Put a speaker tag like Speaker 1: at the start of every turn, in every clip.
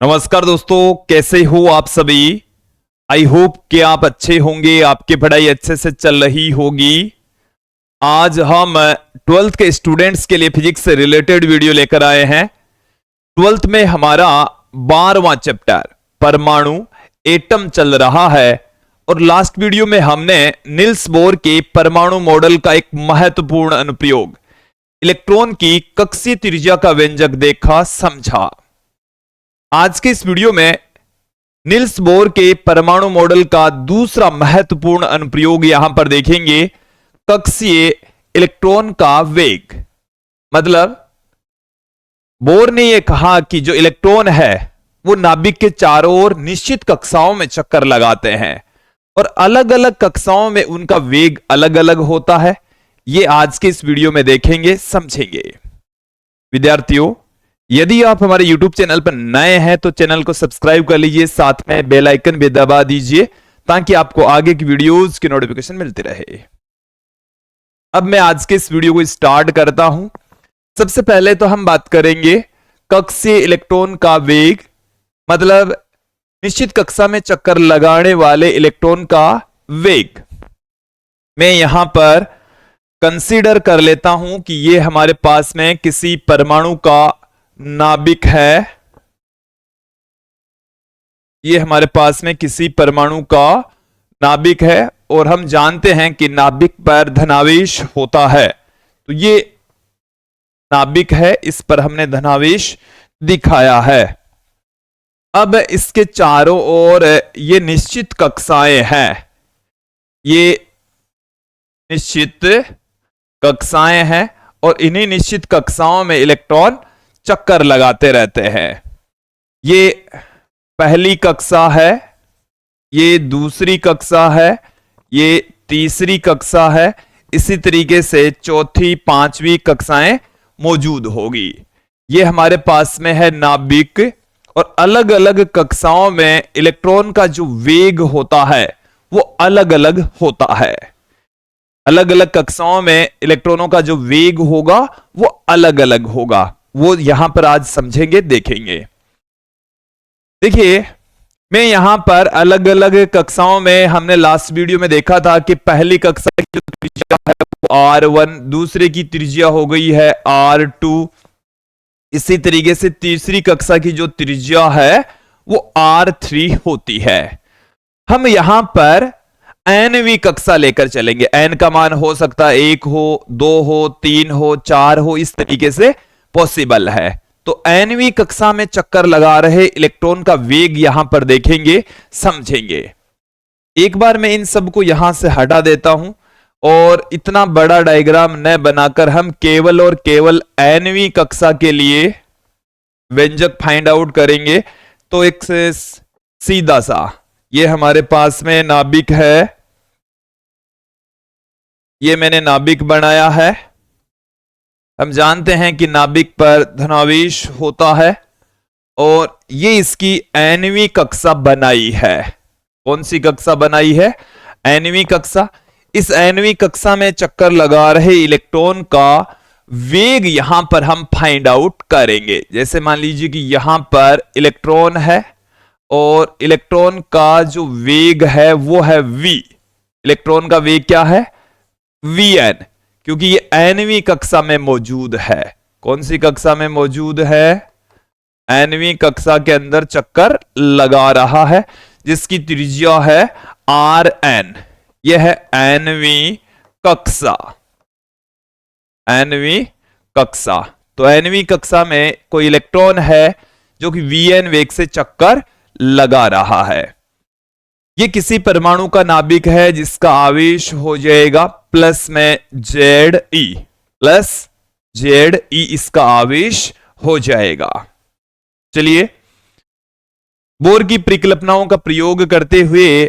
Speaker 1: नमस्कार दोस्तों, कैसे हो आप सभी। आई होप कि आप अच्छे होंगे, आपकी पढ़ाई अच्छे से चल रही होगी। आज हम ट्वेल्थ के स्टूडेंट्स के लिए फिजिक्स से रिलेटेड वीडियो लेकर आए हैं। ट्वेल्थ में हमारा 12वां चैप्टर परमाणु एटम चल रहा है और लास्ट वीडियो में हमने निल्स बोर के परमाणु मॉडल का एक महत्वपूर्ण अनुप्रयोग इलेक्ट्रॉन की कक्षीय त्रिज्या का व्यंजक देखा, समझा। आज के इस वीडियो में निल्स बोर के परमाणु मॉडल का दूसरा महत्वपूर्ण अनुप्रयोग यहां पर देखेंगे, कक्षीय इलेक्ट्रॉन का वेग। मतलब बोर ने यह कहा कि जो इलेक्ट्रॉन है वो नाभिक के चारों ओर निश्चित कक्षाओं में चक्कर लगाते हैं और अलग अलग कक्षाओं में उनका वेग अलग अलग होता है। ये आज के इस वीडियो में देखेंगे, समझेंगे। विद्यार्थियों, यदि आप हमारे YouTube चैनल पर नए हैं तो चैनल को सब्सक्राइब कर लीजिए, साथ में बेल आइकन भी दबा दीजिए ताकि आपको आगे की वीडियोस की नोटिफिकेशन मिलती रहे। अब मैं आज के इस वीडियो को स्टार्ट करता हूं। सबसे पहले तो हम बात करेंगे कक्षीय इलेक्ट्रॉन का वेग, मतलब निश्चित कक्षा में चक्कर लगाने वाले इलेक्ट्रॉन का वेग। मैं यहां पर कंसीडर कर लेता हूं कि यह हमारे पास में किसी परमाणु का नाभिक है। ये हमारे पास में किसी परमाणु का नाभिक है और हम जानते हैं कि नाभिक पर धनावेश होता है, तो ये नाभिक है, इस पर हमने धनावेश दिखाया है। अब इसके चारों ओर ये निश्चित कक्षाएं हैं, ये निश्चित कक्षाएं हैं और इन्हीं निश्चित कक्षाओं में इलेक्ट्रॉन चक्कर लगाते रहते हैं। ये पहली कक्षा है, ये दूसरी कक्षा है, ये तीसरी कक्षा है, इसी तरीके से चौथी पांचवी कक्षाएं मौजूद होगी। ये हमारे पास में है नाभिक और अलग अलग कक्षाओं में इलेक्ट्रॉन का जो वेग होता है वो अलग अलग होता है। अलग अलग कक्षाओं में इलेक्ट्रॉनों का जो वेग होगा वो अलग अलग होगा, वो यहां पर आज समझेंगे, देखेंगे। देखिए, मैं यहां पर अलग अलग कक्षाओं में, हमने लास्ट वीडियो में देखा था कि पहली कक्षा की जो त्रिज्या है वो R1, दूसरे की त्रिज्या हो गई है R2, इसी तरीके से तीसरी कक्षा की जो त्रिज्या है वो R3 होती है। हम यहां पर nवीं कक्षा लेकर चलेंगे। n का मान हो सकता है 1 हो, 2 हो, 3 हो, 4 हो, इस तरीके से पॉसिबल है। तो nवीं कक्षा में चक्कर लगा रहे इलेक्ट्रॉन का वेग यहां पर देखेंगे, समझेंगे। एक बार मैं इन सब को यहां से हटा देता हूं और इतना बड़ा डायग्राम न बनाकर हम केवल और केवल nवीं कक्षा के लिए व्यंजक फाइंड आउट करेंगे। तो एक से सीधा सा, ये हमारे पास में नाभिक है, ये मैंने नाभिक बनाया है। हम जानते हैं कि नाभिक पर धनावेश होता है और ये इसकी nवीं कक्षा बनाई है। कौन सी कक्षा बनाई है? nवीं कक्षा। इस nवीं कक्षा में चक्कर लगा रहे इलेक्ट्रॉन का वेग यहां पर हम फाइंड आउट करेंगे। जैसे मान लीजिए कि यहां पर इलेक्ट्रॉन है और इलेक्ट्रॉन का जो वेग है वो है v। इलेक्ट्रॉन का वेग क्या है? Vn, क्योंकि ये nवीं कक्षा में मौजूद है। कौन सी कक्षा में मौजूद है? nवीं कक्षा के अंदर चक्कर लगा रहा है, जिसकी त्रिज्या है Rn। यह है nवीं कक्षा। nवीं कक्षा, तो nवीं कक्षा में कोई इलेक्ट्रॉन है जो कि Vn वेग से चक्कर लगा रहा है। ये किसी परमाणु का नाभिक है जिसका आवेश हो जाएगा प्लस में Ze, प्लस Ze इसका आवेश हो जाएगा। चलिए, बोर की परिकल्पनाओं का प्रयोग करते हुए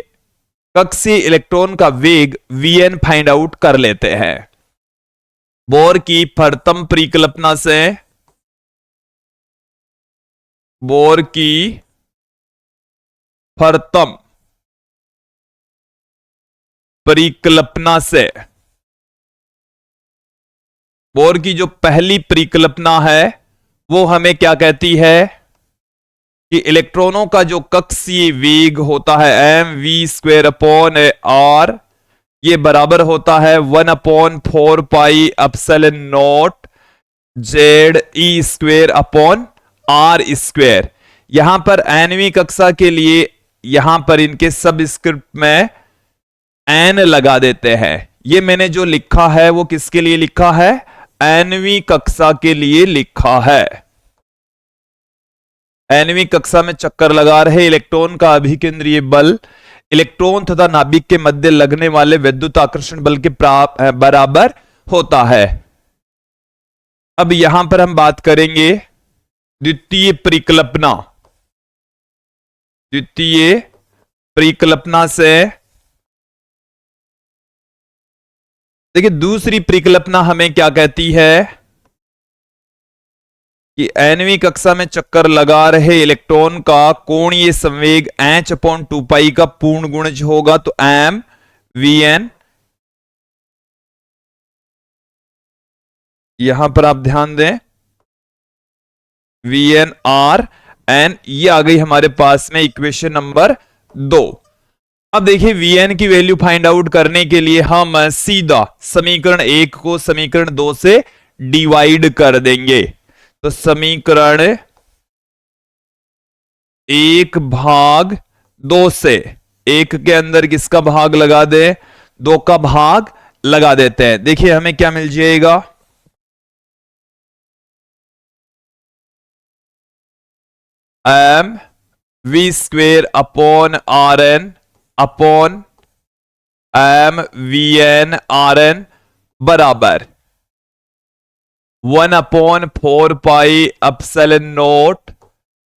Speaker 1: कक्षीय इलेक्ट्रॉन का वेग Vn फाइंड आउट कर लेते हैं। बोर की प्रथम परिकल्पना से, बोर की प्रथम परिकल्पना से, बोर की जो पहली परिकल्पना है वो हमें क्या कहती है? कि इलेक्ट्रॉनों का जो कक्षीय वेग होता है mv²/r, ये बराबर होता है 1/4πε0 ZE²/r²। यहां पर nवीं कक्षा के लिए यहां पर इनके सबस्क्रिप्ट में n लगा देते हैं। ये मैंने जो लिखा है वो किसके लिए लिखा है? nवीं कक्षा के लिए लिखा है। nवीं कक्षा में चक्कर लगा रहे इलेक्ट्रॉन का अभिकेंद्रीय बल इलेक्ट्रॉन तथा नाभिक के मध्य लगने वाले विद्युत आकर्षण बल के बराबर होता है। अब यहां पर हम बात करेंगे द्वितीय परिकल्पना। द्वितीय परिकल्पना से देखिए, दूसरी परिकल्पना हमें क्या कहती है कि nवीं कक्षा में चक्कर लगा रहे इलेक्ट्रॉन का कोणीय संवेग h/2π का पूर्ण गुणज होगा, तो m vn, यहां पर आप ध्यान दें, vn r n, ये आ गई हमारे पास में इक्वेशन नंबर 2। अब देखिए vn की वैल्यू फाइंड आउट करने के लिए हम सीधा समीकरण 1 को समीकरण 2 से डिवाइड कर देंगे। तो समीकरण 1/2 से 1 के अंदर किसका भाग लगा दे? 2 का भाग लगा देते हैं। देखिए हमें क्या मिल जाएगा? mv²/rn अपॉन mvn/rn बराबर 1/4πε0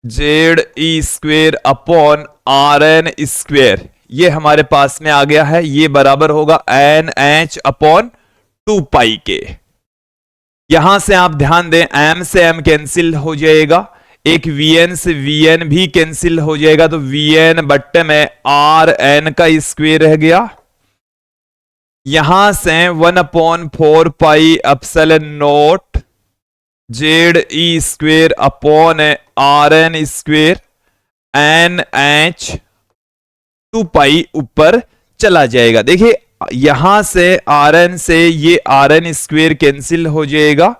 Speaker 1: ZE²/rn²। ये हमारे पास में आ गया है। ये बराबर होगा NH/2π के। यहां से आप ध्यान दें, m से m कैंसिल हो जाएगा, एक vn से vn भी कैंसिल हो जाएगा, तो vn बट्टे में rn का स्क्वायर रह गया। यहां से 1/4πε0 ZE²/rn² NH/2π ऊपर चला जाएगा। देखिए यहां से rn से ये rn² कैंसिल हो जाएगा,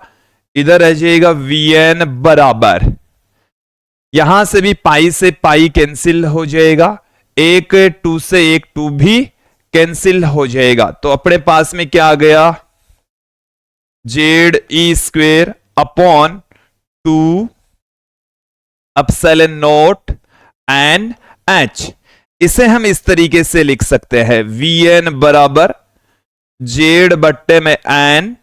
Speaker 1: इधर रह जाएगा vn बराबर, यहां से भी पाई से पाई कैंसिल हो जाएगा, एक 2 से एक 2 भी कैंसिल हो जाएगा। तो अपने पास में क्या आ गया? ZE²/2ε0 NH। इसे हम इस तरीके से लिख सकते हैं, vn बराबर z बट्टे में n,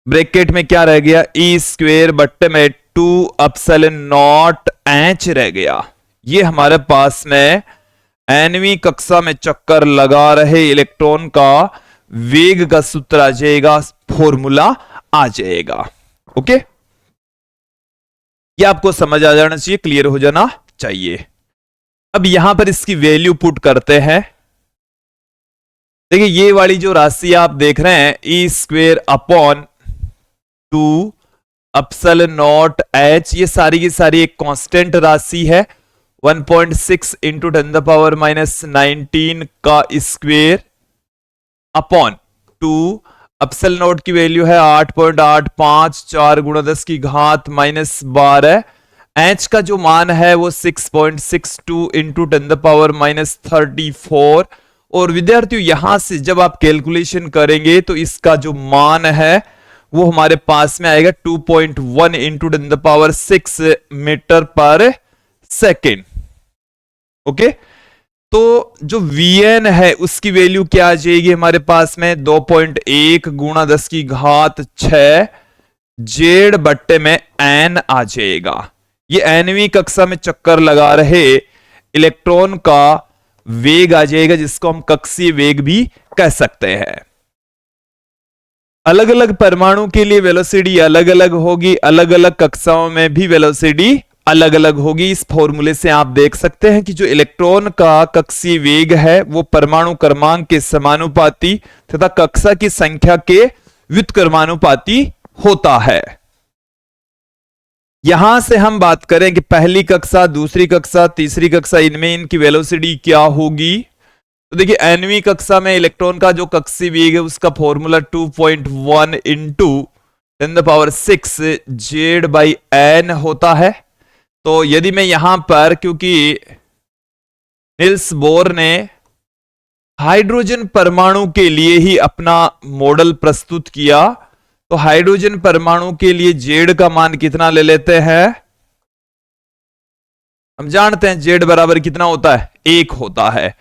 Speaker 1: ब्रैकेट में क्या रह गया? E² बट्टे में 2ε0 H रह गया। ये हमारे पास में nवीं कक्षा में चक्कर लगा रहे इलेक्ट्रॉन का वेग का सूत्र आ जाएगा, फॉर्मूला आ जाएगा। ओके, ये आपको समझ आ जाना चाहिए, क्लियर हो जाना चाहिए। अब यहां पर इसकी वैल्यू पुट करते हैं। देखिए ये वाली जो राशि आप देख रहे हैं E²/2ε0 H, ये सारी की सारी एक कांस्टेंट राशि है। 1.6 इंटू 10⁻⁻19 का स्क्वेयर अपॉन 2 ε0 की वैल्यू है 8.854 × 10⁻⁻12। H का जो मान है वो 6.62 इंटू 10⁻34। और विद्यार्थियों यहां से जब आप कैलकुलेशन करेंगे तो इसका जो मान है वो हमारे पास में आएगा 2.1 इंटू 10⁻6 मीटर पर सेकेंड। ओके, तो जो Vn है उसकी वैल्यू क्या आ जाएगी हमारे पास में? 2.1 × 10⁶ Z बट्टे में n आ जाएगा। ये nवीं कक्षा में चक्कर लगा रहे इलेक्ट्रॉन का वेग आ जाएगा, जिसको हम कक्षीय वेग भी कह सकते हैं। अलग अलग परमाणु के लिए वेलोसिटी अलग अलग होगी, अलग अलग कक्षाओं में भी वेलोसिटी अलग अलग होगी। इस फॉर्मूले से आप देख सकते हैं कि जो इलेक्ट्रॉन का कक्षीय वेग है वो परमाणु क्रमांक के समानुपाती तथा कक्षा की संख्या के व्युत्क्रमानुपाती होता है। यहां से हम बात करें कि पहली कक्षा, दूसरी कक्षा, तीसरी कक्षा, इनमें इनकी वेलोसिटी क्या होगी। तो देखिए nवीं कक्षा में इलेक्ट्रॉन का जो कक्षीय वेग है उसका फॉर्मूला 2.1 इंटू 10⁶ Z/n होता है। तो यदि मैं यहां पर, क्योंकि निल्स बोर ने हाइड्रोजन परमाणु के लिए ही अपना मॉडल प्रस्तुत किया, तो हाइड्रोजन परमाणु के लिए Z का मान कितना ले लेते हैं, हम जानते हैं Z बराबर कितना होता है, 1 होता है।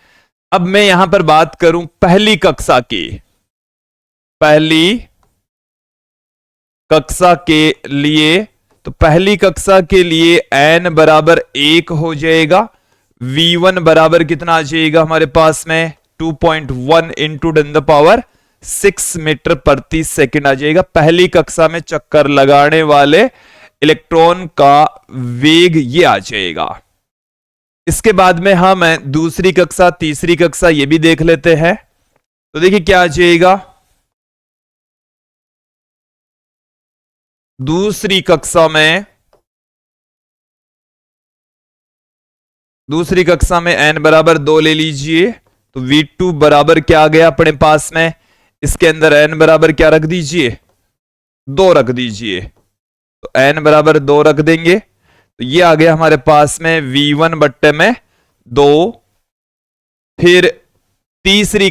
Speaker 1: अब मैं यहां पर बात करूं पहली कक्षा की, पहली कक्षा के लिए, तो पहली कक्षा के लिए n बराबर 1 हो जाएगा। V1 बराबर कितना आ जाएगा हमारे पास में 2.1 इंटू 10⁶ मीटर प्रति सेकंड आ जाएगा। पहली कक्षा में चक्कर लगाने वाले इलेक्ट्रॉन का वेग ये आ जाएगा। इसके बाद में हम दूसरी कक्षा, तीसरी कक्षा ये भी देख लेते हैं। तो देखिए क्या आ जाएगा, दूसरी कक्षा में n बराबर 2 ले लीजिए, तो V2 बराबर क्या आ गया अपने पास में, इसके अंदर n बराबर क्या रख दीजिए, 2 रख दीजिए। तो n बराबर 2 रख देंगे, तो ये आ गया हमारे पास में V1 बट्टे में 2। फिर तीसरी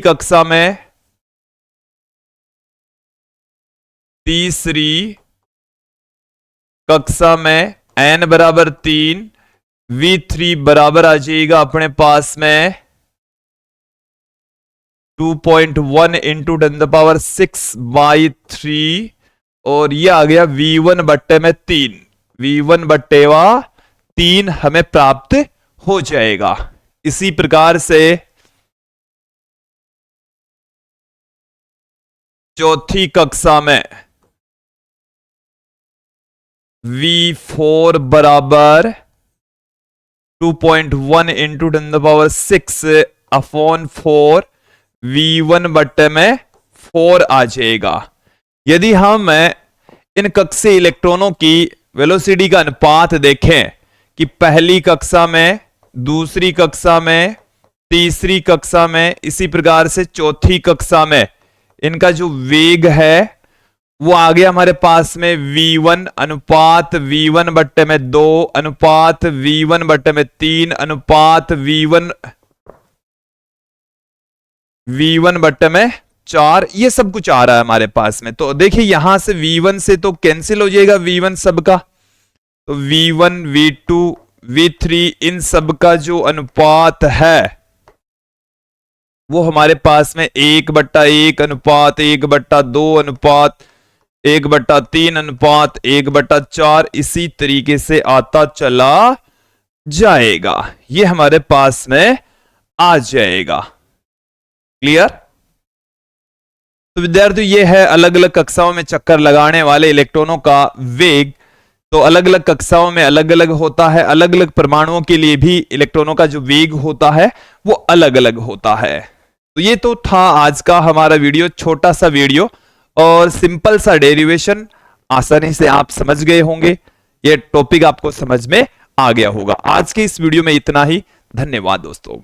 Speaker 1: कक्षा में, n बराबर 3, V3 बराबर आ जाएगा अपने पास में 2.1 इंटू 10⁶/3, और ये आ गया V1 बट्टे में 3, V1 बट्टे 3 हमें प्राप्त हो जाएगा। इसी प्रकार से चौथी कक्षा में V4 बराबर 2.1 इंटू 10⁶/4, V1 बट्टे में 4 आ जाएगा। यदि हम इन कक्षीय इलेक्ट्रॉनों की वेलोसिटी का अनुपात देखें कि पहली कक्षा में, दूसरी कक्षा में, तीसरी कक्षा में, इसी प्रकार से चौथी कक्षा में इनका जो वेग है वो आ गया हमारे पास में V1 अनुपात V1 बट्टे में 2 अनुपात V1 बट्टे में 3 अनुपात V1 बट्टे में 4, ये सब कुछ आ रहा है हमारे पास में। तो देखिए यहां से V1 से तो कैंसिल हो जाएगा V1 सबका, तो V1, V2, V3 इन सब का जो अनुपात है वो हमारे पास में 1/1 अनुपात 1/2 अनुपात 1/3 अनुपात 1/4 इसी तरीके से आता चला जाएगा। ये हमारे पास में आ जाएगा। क्लियर? तो विद्यार्थी ये है अलग अलग कक्षाओं में चक्कर लगाने वाले इलेक्ट्रॉनों का वेग। तो अलग अलग कक्षाओं में अलग अलग होता है, अलग अलग परमाणुओं के लिए भी इलेक्ट्रॉनों का जो वेग होता है वो अलग अलग होता है। तो ये तो था आज का हमारा वीडियो, छोटा सा वीडियो और सिंपल सा डेरिवेशन, आसानी से आप समझ गए होंगे, ये टॉपिक आपको समझ में आ गया होगा। आज के इस वीडियो में इतना ही। धन्यवाद दोस्तों।